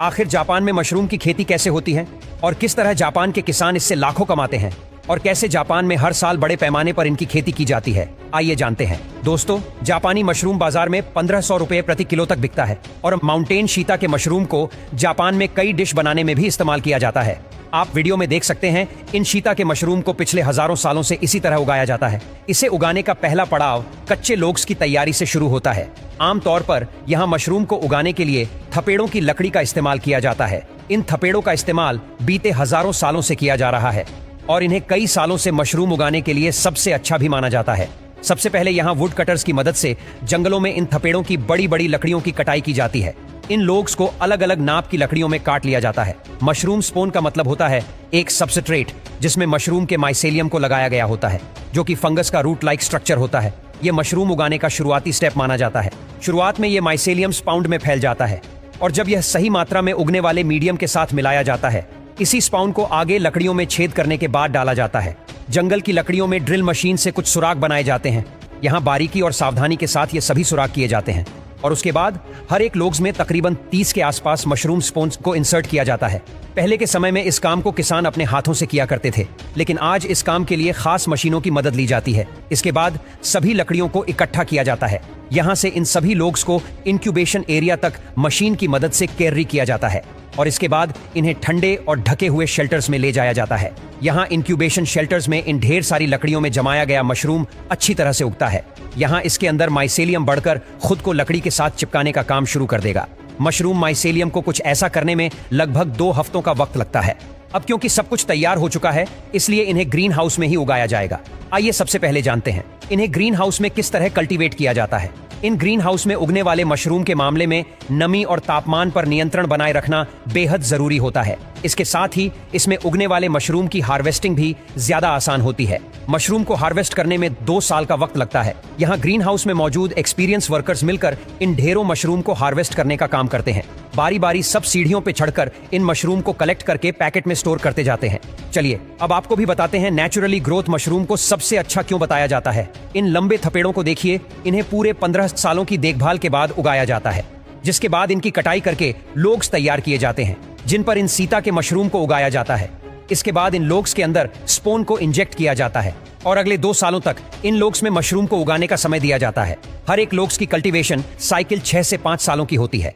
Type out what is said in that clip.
आखिर जापान में मशरूम की खेती कैसे होती है और किस तरह जापान के किसान इससे लाखों कमाते हैं और कैसे जापान में हर साल बड़े पैमाने पर इनकी खेती की जाती है, आइए जानते हैं। दोस्तों, जापानी मशरूम बाजार में 1500 रुपए प्रति किलो तक बिकता है और माउंटेन शीता के मशरूम को जापान में कई डिश बनाने में भी इस्तेमाल किया जाता है। आप वीडियो में देख सकते हैं, इन शीता के मशरूम को पिछले हजारों सालों से इसी तरह उगाया जाता है। इसे उगाने का पहला पड़ाव कच्चे लोग्स की तैयारी से शुरू होता है। आमतौर पर यहाँ मशरूम को उगाने के लिए थपेड़ों की लकड़ी का इस्तेमाल किया जाता है। इन थपेड़ों का इस्तेमाल बीते हजारों सालों से किया जा रहा है और इन्हें कई सालों से मशरूम उगाने के लिए सबसे अच्छा भी माना जाता है। सबसे पहले यहाँ वुड कटर्स की मदद से जंगलों में इन थपेड़ों की बड़ी बड़ी लकड़ियों की कटाई की जाती है। इन लोग्स को अलग अलग नाप की लकड़ियों में काट लिया जाता है। मशरूम स्पोन का मतलब होता है एक सबस्ट्रेट जिसमें मशरूम के माइसेलियम को लगाया गया होता है, जो कि फंगस का रूट लाइक स्ट्रक्चर होता है। ये मशरूम उगाने का शुरुआती स्टेप माना जाता है। शुरुआत में ये माइसेलियम स्पाउंड में फैल जाता है और जब यह सही मात्रा में उगने वाले मीडियम के साथ मिलाया जाता है, इसी स्पाउंड को आगे लकड़ियों में छेद करने के बाद डाला जाता है। जंगल की लकड़ियों में ड्रिल मशीन से कुछ सुराख बनाए जाते हैं। यहाँ बारीकी और सावधानी के साथ ये सभी सुराख किए जाते हैं और उसके बाद हर एक लोग्स में तकरीबन 30 के आसपास मशरूम स्पोन्स को इंसर्ट किया जाता है। पहले के समय में इस काम को किसान अपने हाथों से किया करते थे, लेकिन आज इस काम के लिए खास मशीनों की मदद ली जाती है। इसके बाद सभी लकड़ियों को इकट्ठा किया जाता है। यहाँ से इन सभी लोग्स को इंक्यूबेशन एरिया तक मशीन की मदद से कैरी किया जाता है और इसके बाद इन्हें ठंडे और ढके हुए शेल्टर्स में ले जाया जाता है। यहाँ इंक्यूबेशन शेल्टर्स में इन ढेर सारी लकड़ियों में जमाया गया मशरूम अच्छी तरह से उगता है। यहाँ इसके अंदर माइसेलियम बढ़कर खुद को लकड़ी के साथ चिपकाने का काम शुरू कर देगा। मशरूम माइसेलियम को कुछ ऐसा करने में लगभग 2 हफ्तों का वक्त लगता है। अब क्योंकि सब कुछ तैयार हो चुका है, इसलिए इन्हें ग्रीन हाउस में ही उगाया जाएगा। आइए सबसे पहले जानते हैं इन्हें ग्रीन हाउस में किस तरह कल्टीवेट किया जाता है। इन ग्रीन हाउस में उगने वाले मशरूम के मामले में नमी और तापमान पर नियंत्रण बनाए रखना बेहद जरूरी होता है। इसके साथ ही इसमें उगने वाले मशरूम की हार्वेस्टिंग भी ज्यादा आसान होती है। मशरूम को हार्वेस्ट करने में 2 साल का वक्त लगता है। यहाँ ग्रीन हाउस में मौजूद एक्सपीरियंस वर्कर्स मिलकर इन ढेरों मशरूम को हार्वेस्ट करने का काम करते हैं। बारी बारी सब सीढ़ियों पे चढ़कर इन मशरूम को कलेक्ट करके पैकेट में स्टोर करते जाते हैं। चलिए अब आपको भी बताते हैं नेचुरली ग्रोथ मशरूम को सबसे अच्छा क्यों बताया जाता है। इन लंबे थपेड़ों को देखिए, इन्हें पूरे 15 सालों की देखभाल के बाद उगाया जाता है, जिसके बाद इनकी कटाई करके लोग्स तैयार किए जाते हैं जिन पर इन सीता के मशरूम को उगाया जाता है। इसके बाद इन लोग्स के अंदर स्पोन को इंजेक्ट किया जाता है और अगले 2 सालों तक इन लोग्स में मशरूम को उगाने का समय दिया जाता है। हर एक लोग्स की कल्टीवेशन साइकिल 6 से 5 सालों की होती है।